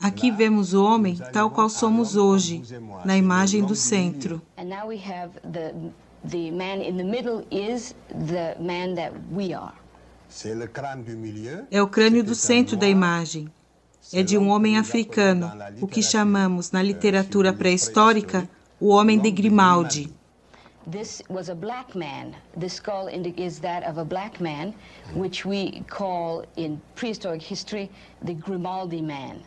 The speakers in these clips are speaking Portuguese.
Aqui vemos o homem tal qual somos hoje, na imagem do centro. And now we have the man in the middle is the man that we are. É o crânio do centro da imagem. É de um homem africano, o que chamamos na literatura pré-histórica o homem de Grimaldi. This was a black man. The skull is that of a black man, which we call in prehistoric history the Grimaldi man.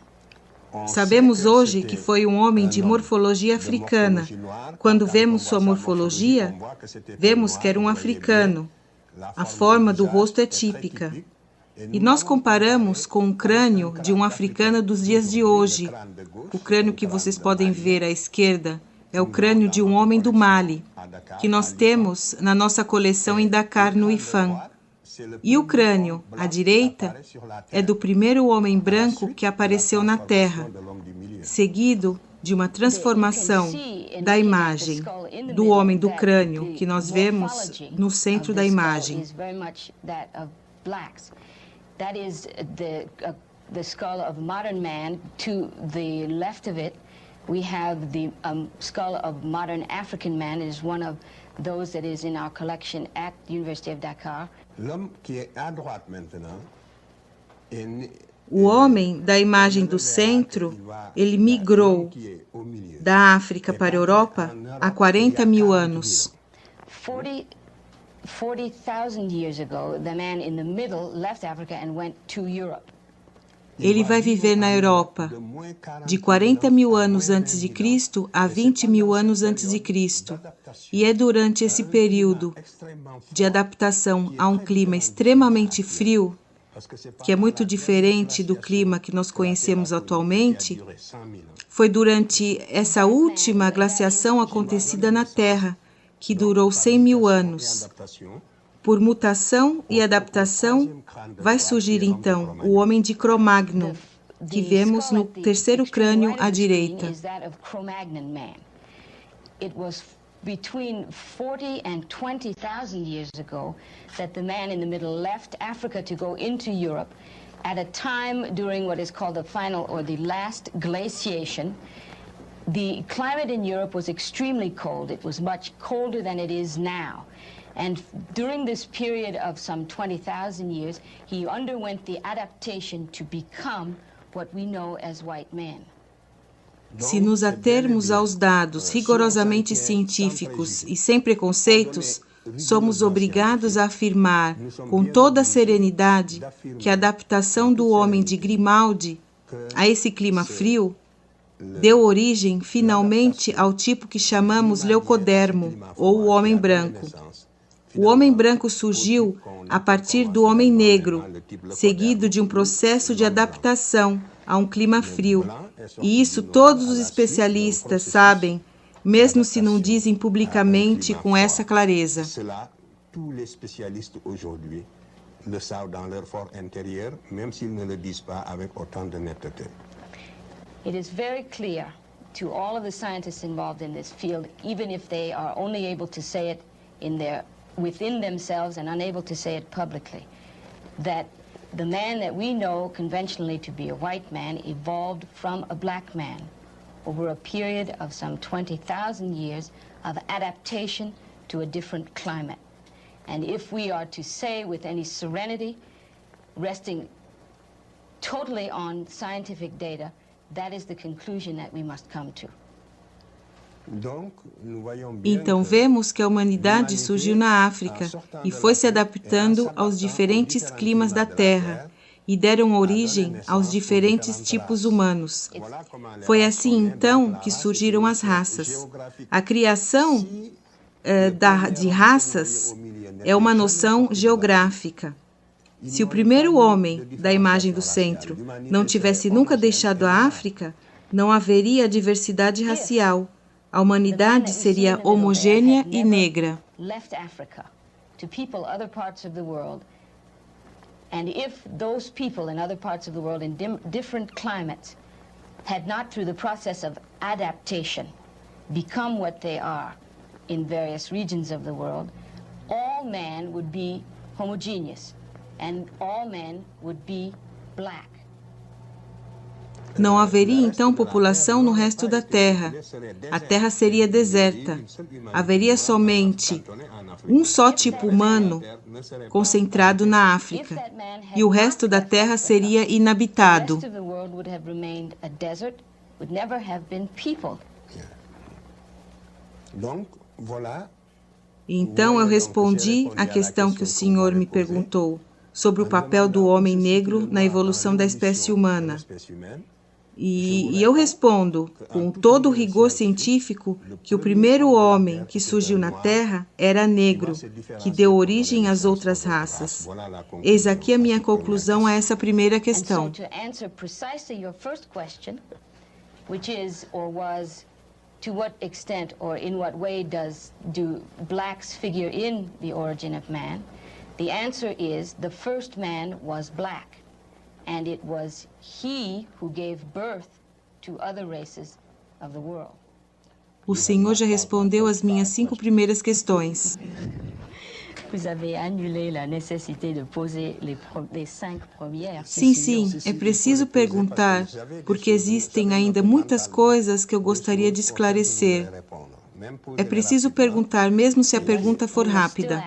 Sabemos hoje que foi um homem de morfologia africana. Quando vemos sua morfologia, vemos que era um africano. A forma do rosto é típica. E nós comparamos com o crânio de um africano dos dias de hoje. O crânio que vocês podem ver à esquerda é o crânio de um homem do Mali, que nós temos na nossa coleção em Dakar, no IFAM. E o crânio, à direita, é do primeiro homem branco que apareceu na Terra, seguido de uma transformação da imagem do homem do crânio que nós vemos no centro da imagem. That is the skull of modern man. To the left of it, we have the skull of modern African man. It is one of those that is in our collection at the University of Dakar. O homem da imagem do centro, ele migrou da África para a Europa há 40 mil anos. 40,000 years ago, the man in the middle left Africa and went to Europe. Ele vai viver na Europa de 40 mil anos antes de Cristo a 20 mil anos antes de Cristo. E é durante esse período de adaptação a um clima extremamente frio, que é muito diferente do clima que nós conhecemos atualmente, foi durante essa última glaciação acontecida na Terra, que durou 100 mil anos. Por mutação e adaptação, vai surgir então o homem de Cro-Magnon, que vemos no terceiro crânio à direita. It was between 40 and 20,000 years ago that the man in the middle left Africa to go into Europe at a time during what is called the final or the last glaciation. The climate in Europe was extremely cold. It was much colder than it is now. And during this period of some 20,000 years, he underwent the adaptation to become what we know as white men. Se nos atermos aos dados rigorosamente científicos e sem preconceitos, somos obrigados a afirmar com toda a serenidade que a adaptação do homem de Grimaldi a esse clima frio deu origem, finalmente, ao tipo que chamamos leucodermo, ou o homem branco. O homem branco surgiu a partir do homem negro, seguido de um processo de adaptação a um clima frio. E isso todos os especialistas sabem, mesmo se não dizem publicamente com essa clareza. Tous les spécialistes aujourd'hui le savent dans leur fort intérieur, même s'ils ne le disent pas avec autant de netteté. It is very clear to all of the scientists involved in this field, even if they are only able to say it within themselves and unable to say it publicly, that the man that we know conventionally to be a white man evolved from a black man over a period of some 20,000 years of adaptation to a different climate. And if we are to say with any serenity, resting totally on scientific data, that is the conclusion that we must come to. Então vemos que a humanidade surgiu na África e foi se adaptando aos diferentes climas da Terra e deram origem aos diferentes tipos humanos. Foi assim então que surgiram as raças. A criação de raças é uma noção geográfica. Se o primeiro homem da imagem do centro não tivesse nunca deixado a África, não haveria diversidade racial. A humanidade seria homogênea e negra. And if those people in other parts of the world in different climates had not, through the process of adaptation, become what they are in various regions of the world, all men would be homogeneous and all men would be black. Não haveria então população no resto da Terra. A Terra seria deserta. Haveria somente um só tipo humano concentrado na África. E o resto da Terra seria inabitado. Então eu respondi à questão que o senhor me perguntou sobre o papel do homem negro na evolução da espécie humana. E eu respondo, com todo o rigor científico, que o primeiro homem que surgiu na Terra era negro, que deu origem às outras raças. Eis aqui a minha conclusão a essa primeira questão. To what extent or in what way do blacks figure in the origin of man? The answer is the first man was black, and it was he who gave birth to other races of the world. O senhor já respondeu as minhas 5 primeiras questões. Vous avez annulé la nécessité de poser les 5 premières. Sim, é preciso perguntar, porque existem ainda muitas coisas que eu gostaria de esclarecer. É preciso perguntar, mesmo se a pergunta for rápida.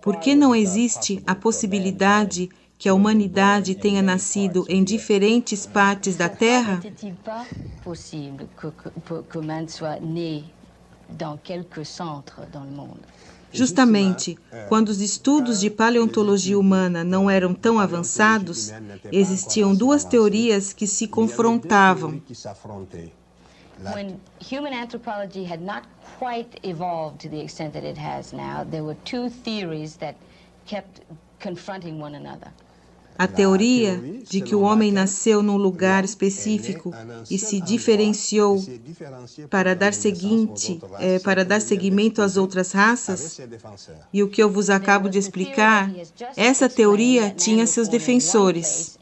Por que não existe a possibilidade que a humanidade tenha nascido em diferentes partes da Terra? Justamente, quando os estudos de paleontologia humana não eram tão avançados, existiam 2 teorias que se confrontavam. When human anthropology had not quite evolved to the extent that it has now, there were 2 theories that kept confronting one another. A teoria de que o homem nasceu num lugar específico e se diferenciou para dar seguimento às outras raças, e o que eu vos acabo de explicar, essa teoria tinha seus defensores.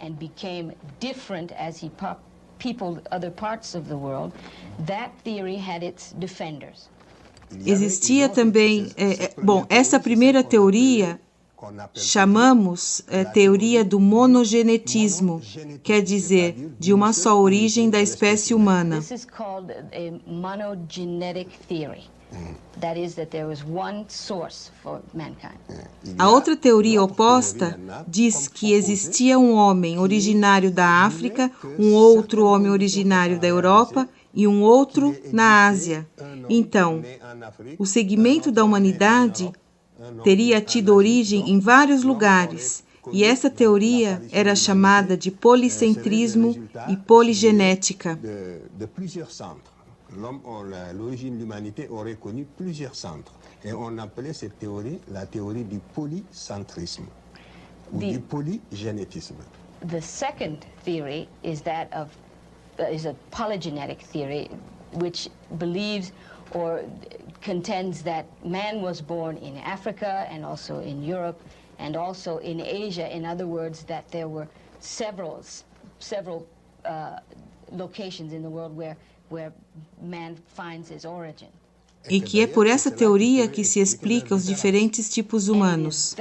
Existia também, essa primeira teoria chamamos teoria do monogenetismo, quer dizer, de uma só origem da espécie humana. This is called a monogenetic theory. That is that there was one source for mankind. A outra teoria oposta diz que existia um homem originário da África, um outro homem originário da Europa e um outro na Ásia. Então, o segmento da humanidade teria tido origem em vários lugares, e essa teoria era chamada de policentrismo e poligenética. L'origine de l'humanité aurait connu plusieurs centres, et on appelait cette théorie la théorie du polycentrisme ou du polygénétisme. The second theory is that of is a polygenetic theory, which believes or contends that man was born in Africa and also in Europe and also in Asia. In other words, that there were several locations in the world where man finds his origin. E que é por essa teoria que se explica os diferentes tipos humanos.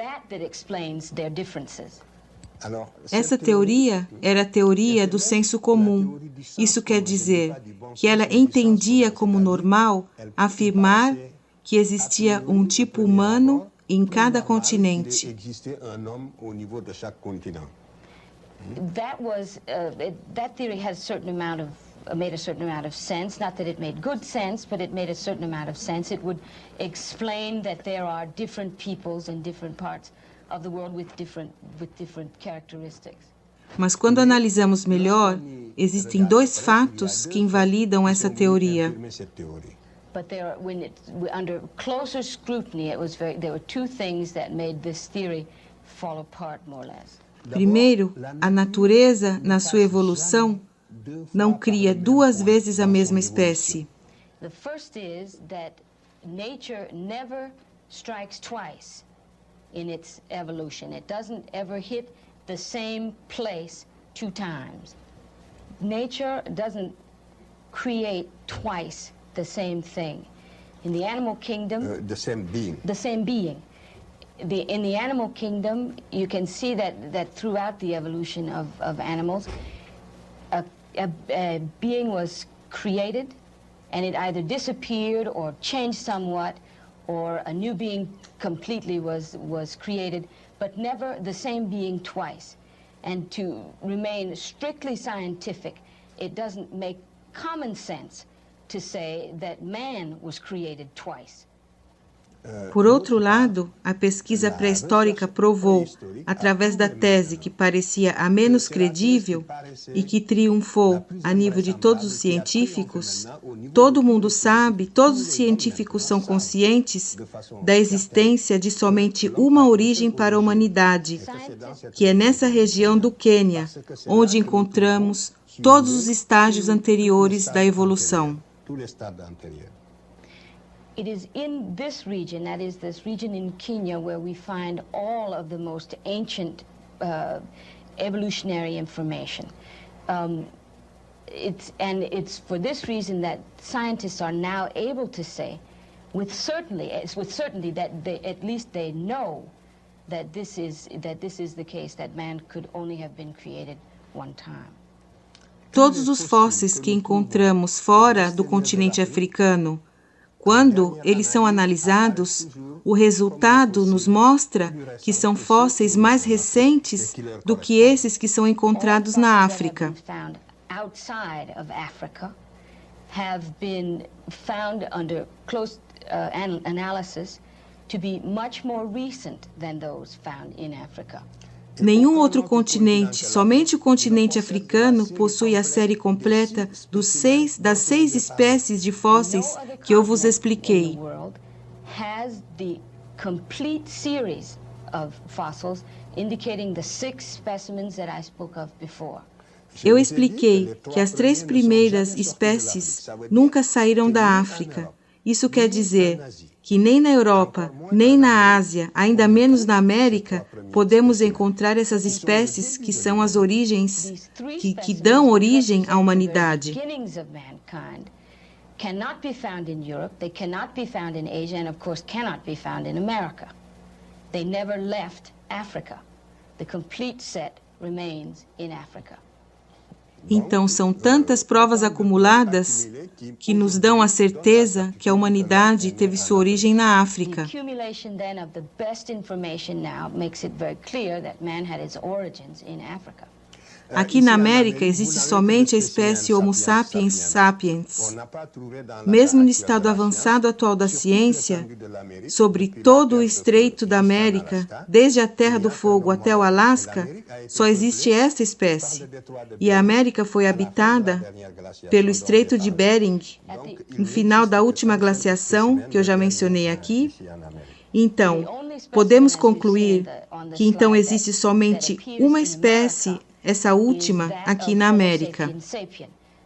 Essa teoria era a teoria do senso comum. Isso quer dizer que ela entendia como normal afirmar que existia um tipo humano em cada continente. That theory has a certain amount of made a certain amount of sense. Not that it made good sense, but it made a certain amount of sense. It would explain that there are different peoples in different parts of the world with different characteristics. Mas quando analisamos melhor, existem 2 fatos que invalidam essa teoria. But under closer scrutiny, there were 2 things that made this theory fall apart more or less. Primeiro, a natureza, na sua evolução, não cria 2 vezes a mesma espécie. The first is that nature never strikes twice in its evolution. It doesn't ever hit the same place 2 times. Nature doesn't create twice the same thing. In the animal kingdom, the same being. The same being. In the animal kingdom, you can see that throughout the evolution of animals, a being was created, and it either disappeared or changed somewhat, or a new being completely was created, but never the same being twice. And to remain strictly scientific, it doesn't make common sense to say that man was created twice. Por outro lado, a pesquisa pré-histórica provou, através da tese que parecia a menos credível e que triunfou a nível de todos os científicos, todo mundo sabe, todos os científicos são conscientes da existência de somente uma origem para a humanidade, que é nessa região do Quênia, onde encontramos todos os estágios anteriores da evolução. It is in this region, that is this region in Kenya, where we find all of the most ancient evolutionary information. It's for this reason that scientists are now able to say, with certainty that at least they know that this is the case, that man could only have been created one time. Todos os fósseis que encontramos fora do continente africano, quando eles são analisados, o resultado nos mostra que são fósseis mais recentes do que esses que são encontrados na África. Outside of Africa have been found under close analysis to be much more recent than those found in Africa. Nenhum outro continente, somente o continente africano, possui a série completa das 6 espécies de fósseis que eu vos expliquei. Has the complete series of fossils indicating the 6 specimens that I spoke of before. Eu expliquei que as 3 primeiras espécies nunca saíram da África. Isso quer dizer que nem na Europa, nem na Ásia, ainda menos na América, podemos encontrar essas espécies que são as origens, que dão origem à humanidade. Cannot be found in Europe, they cannot be found in Asia, and of course cannot be found in America. They never left Africa. The complete set remains in Africa. Então, são tantas provas acumuladas que nos dão a certeza que a humanidade teve sua origem na África. The accumulation then of the best information now makes it very clear that man had its origins in Africa. Aqui na América existe somente a espécie Homo sapiens sapiens. Mesmo no estado avançado atual da ciência, sobre todo o estreito da América, desde a Terra do Fogo até o Alasca, só existe esta espécie. E a América foi habitada pelo Estreito de Bering, no final da última glaciação, que eu já mencionei aqui. Então, podemos concluir que então existe somente uma espécie, essa última, aqui na América.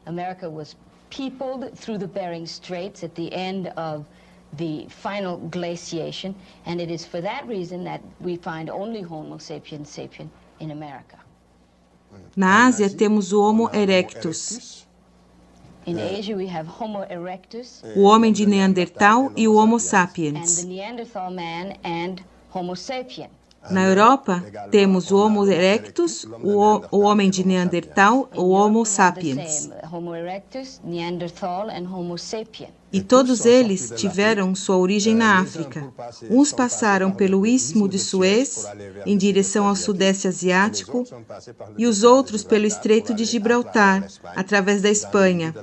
America was peopled through the Bering Straits at the end of the final glaciation, and it is for that reason that we find only Homo sapiens sapien in America. Na Ásia temos o Homo erectus. In Asia we have Homo erectus, o homem de Neandertal e o Homo and sapiens. the Neanderthal man and Homo sapien. Na Europa, temos o Homo erectus, o homem de Neandertal, o Homo sapiens. Homo erectus, Neanderthal and Homo sapien. E todos eles tiveram sua origem na África. Uns passaram pelo Istmo de Suez, em direção ao Sudeste Asiático, e os outros pelo Estreito de Gibraltar, através da Espanha,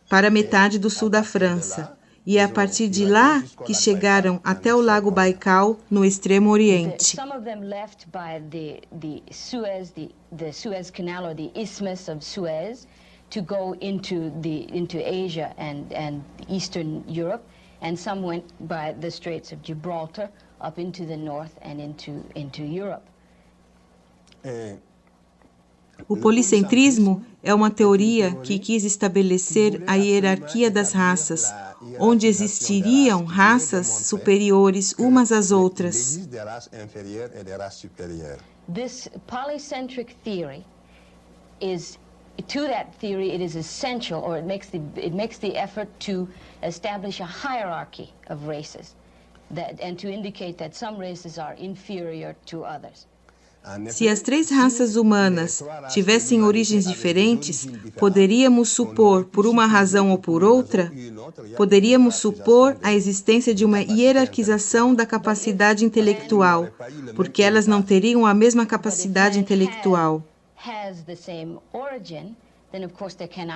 para metade do sul da França. E é a partir de lá que chegaram até o Lago Baikal, no Extremo Oriente. Some of them left by the Suez Canal or the Isthmus of Suez to go into Asia and Eastern Europe, and some went by the Straits of Gibraltar up into the north and into Europe. O policentrismo é uma teoria que quis estabelecer a hierarquia das raças, onde existiriam raças superiores umas às outras. This polycentric theory is, to that theory, it is essential, or it makes the effort to establish a hierarchy of races. and to indicate that some races are inferior to others. Se as três raças humanas tivessem origens diferentes, poderíamos supor, por uma razão ou por outra, poderíamos supor a existência de uma hierarquização da capacidade intelectual, porque elas não teriam a mesma capacidade intelectual. Has the same origin, then of course there can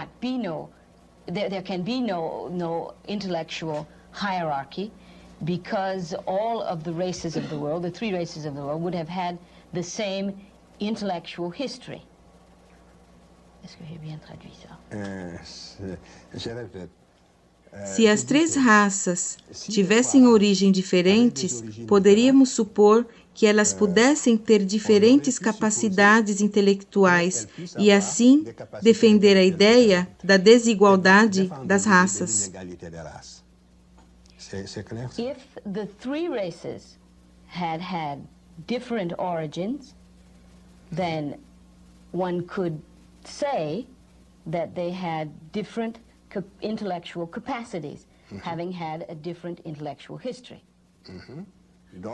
be no intellectual hierarchy, because all of the races of the world, the three races of the world, would have had the same intellectual history. Est-ce que j'ai bien traduit ça? Se as três raças tivessem origem diferentes, poderíamos supor que elas pudessem ter diferentes capacidades intelectuais e, assim, defender a ideia da desigualdade das raças. If the three races had different origins, then one could say that they had different intellectual capacities, having had a different intellectual history.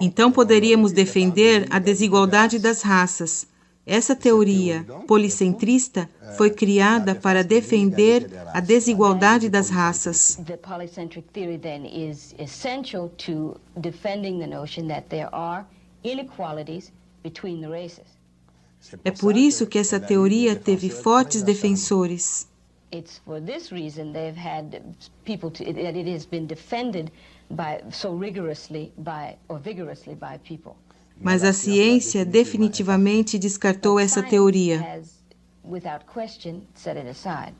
Então poderíamos defender a desigualdade das raças. Essa teoria policentrista foi criada para defender a desigualdade das raças. The polycentric theory then is essential to defending the notion that there are inequalities between the races. É por isso que essa teoria teve fortes defensores. It's for this reason they've had people that it has been defended vigorously by people. Mas a ciência definitivamente descartou essa teoria. Has, without question, set it aside.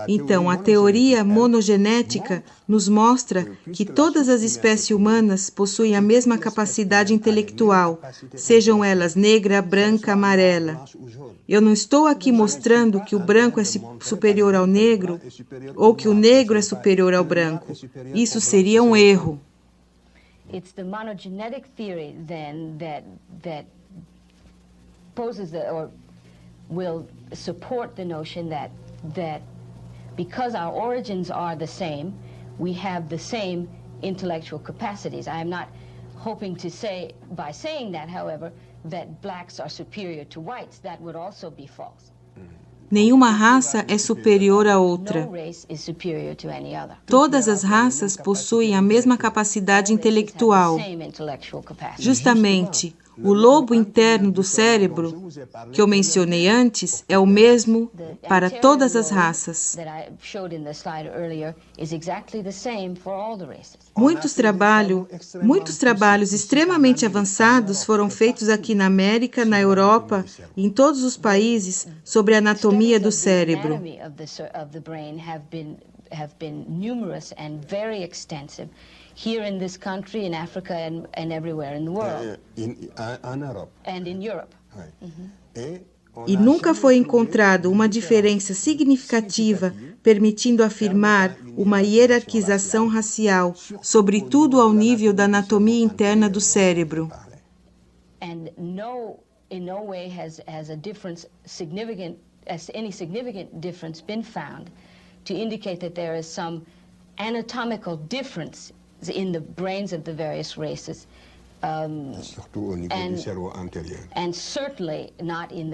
Então, a teoria monogenética nos mostra que todas as espécies humanas possuem a mesma capacidade intelectual, sejam elas negra, branca, amarela. Eu não estou aqui mostrando que o branco é superior ao negro ou que o negro é superior ao branco. Isso seria um erro. It's the monogenetic theory then that poses or will support the notion that because our origins are the same, we have the same intellectual capacities. I am not hoping to say, by saying that, however, that blacks are superior to whites. That would also be false. Nenhuma raça é superior à outra. No race is superior to any other. Todas as raças possuem a mesma capacidade intelectual. Justamente, o lobo interno do cérebro, que eu mencionei antes, é o mesmo para todas as raças. Muitos trabalhos extremamente avançados foram feitos aqui na América, na Europa e em todos os países sobre a anatomia do cérebro. Have been numerous and very extensive here in this country, in Africa, and everywhere in the world. And in Europe. E nunca foi encontrado uma diferença significativa permitindo afirmar uma hierarquização racial, sobretudo ao nível da anatomia interna do cérebro. And in no way has any significant difference been found to indicate that there is some anatomical difference in the brains of the various races. Surtout au niveau du cerveau antérieur. And certainly not in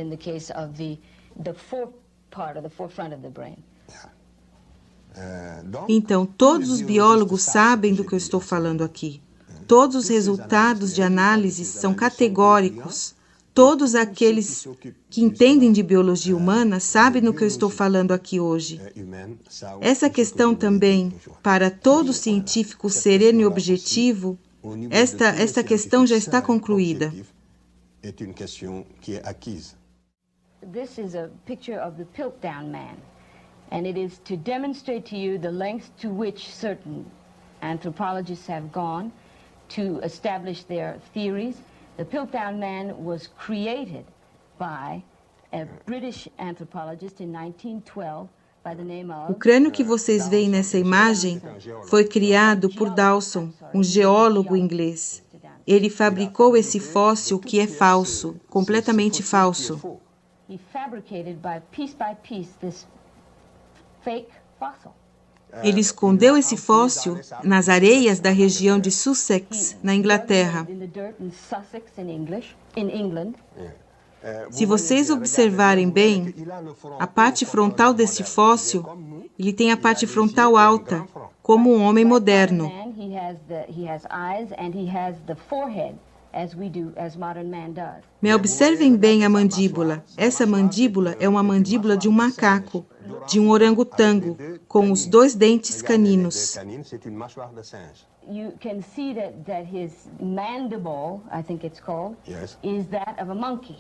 the case of the forefront of the brain. Então, todos os biólogos sabem do que eu estou falando aqui. Todos os resultados de análise são categóricos. Todos aqueles que entendem de biologia humana sabem do que eu estou falando aqui hoje. Essa questão também, para todo científico sereno e objetivo, esta questão já está concluída. This is a picture of the Piltdown Man, and it is to demonstrate to you the length to which certain anthropologists have gone to establish their theories. The Piltdown Man was created by a British anthropologist in 1912 by the name of... O crânio que vocês veem nessa imagem foi criado por Dawson, um geólogo inglês. Ele fabricou esse fóssil que é falso, completamente falso. He fabricated by piece this fake fossil. Ele escondeu esse fóssil nas areias da região de Sussex, na Inglaterra. Se vocês observarem bem, a parte frontal desse fóssil, ele tem a parte frontal alta, como um homem moderno. Mas observem bem a mandíbula. Essa mandíbula é uma mandíbula de um macaco, de um orangotango, com os dois dentes caninos. You can see that his mandible, I think it's called, is that of a monkey.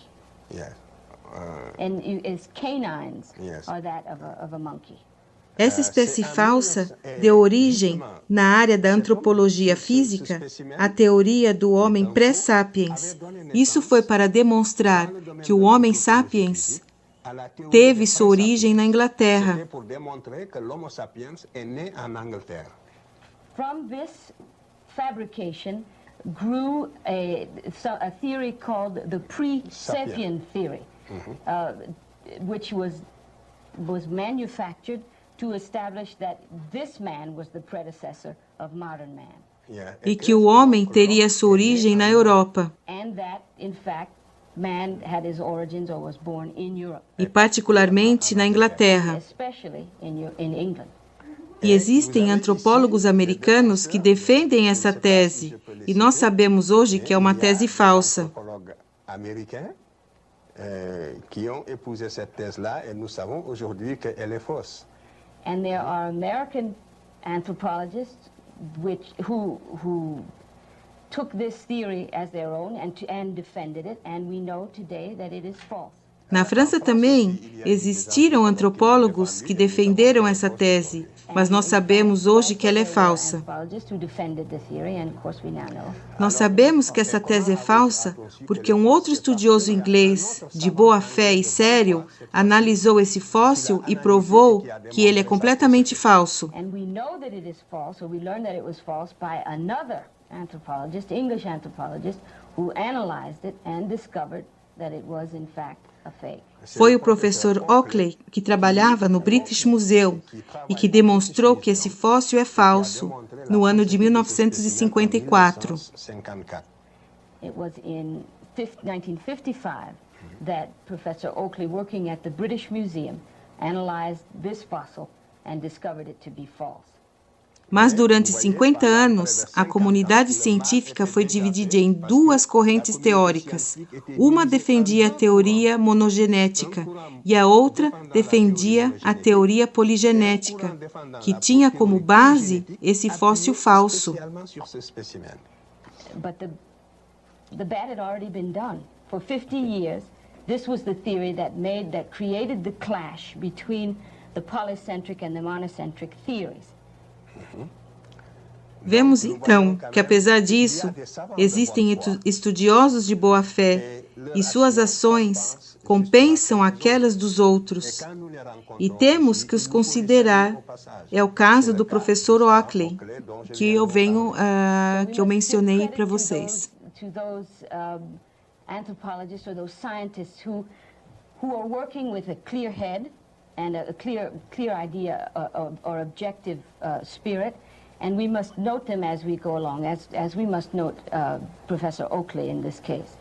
And his canines are that of a monkey. Essa espécie falsa deu origem, na área da antropologia física, à teoria do homem pré-sapiens. Isso foi para demonstrar que o homem sapiens teve sua origem na Inglaterra. From this fabrication grew a theory called the pre-sapien theory, which was manufactured to establish that this man was the predecessor of modern man. E que o homem teria sua origem na Europa. And that, in fact, man had his origins or was born in Europe. E particularmente na Inglaterra. Especially in England. E existem antropólogos americanos que defendem essa tese. E nós sabemos hoje que é uma tese falsa. Que ont épousé cette thèse-là et nous savons aujourd'hui qu'elle est fausse. And there are American anthropologists who took this theory as their own and defended it, and we know today that it is false. Na França também existiram antropólogos que defenderam essa tese, mas nós sabemos hoje que ela é falsa. Nós sabemos que essa tese é falsa porque um outro estudioso inglês de boa fé e sério analisou esse fóssil e provou que ele é completamente falso. English anthropologist, who analyzed it and discovered that it was in fact a fake. Foi o professor Oakley, que trabalhava no British Museum e que demonstrou que esse fóssil é falso no ano de 1954. It was in 1955 that Professor Oakley, working at the British Museum, analyzed this fossil and discovered it to be false. Mas durante 50 anos, a comunidade científica foi dividida em duas correntes teóricas. Uma defendia a teoria monogenética e a outra defendia a teoria poligenética, que tinha como base esse fóssil falso. But the bad had already been done. For 50 years, this was the theory that created the clash between the polycentric and the monocentric theories. Vemos então que, apesar disso, existem estudiosos de boa fé e suas ações compensam aquelas dos outros. E temos que os considerar. É o caso do professor Oakley, que eu mencionei para vocês. Anthropologists or those scientists who are working with a clear head and a clear idea or objective spirit, and we must note them as we go along, as we must note Professor Oakley in this case.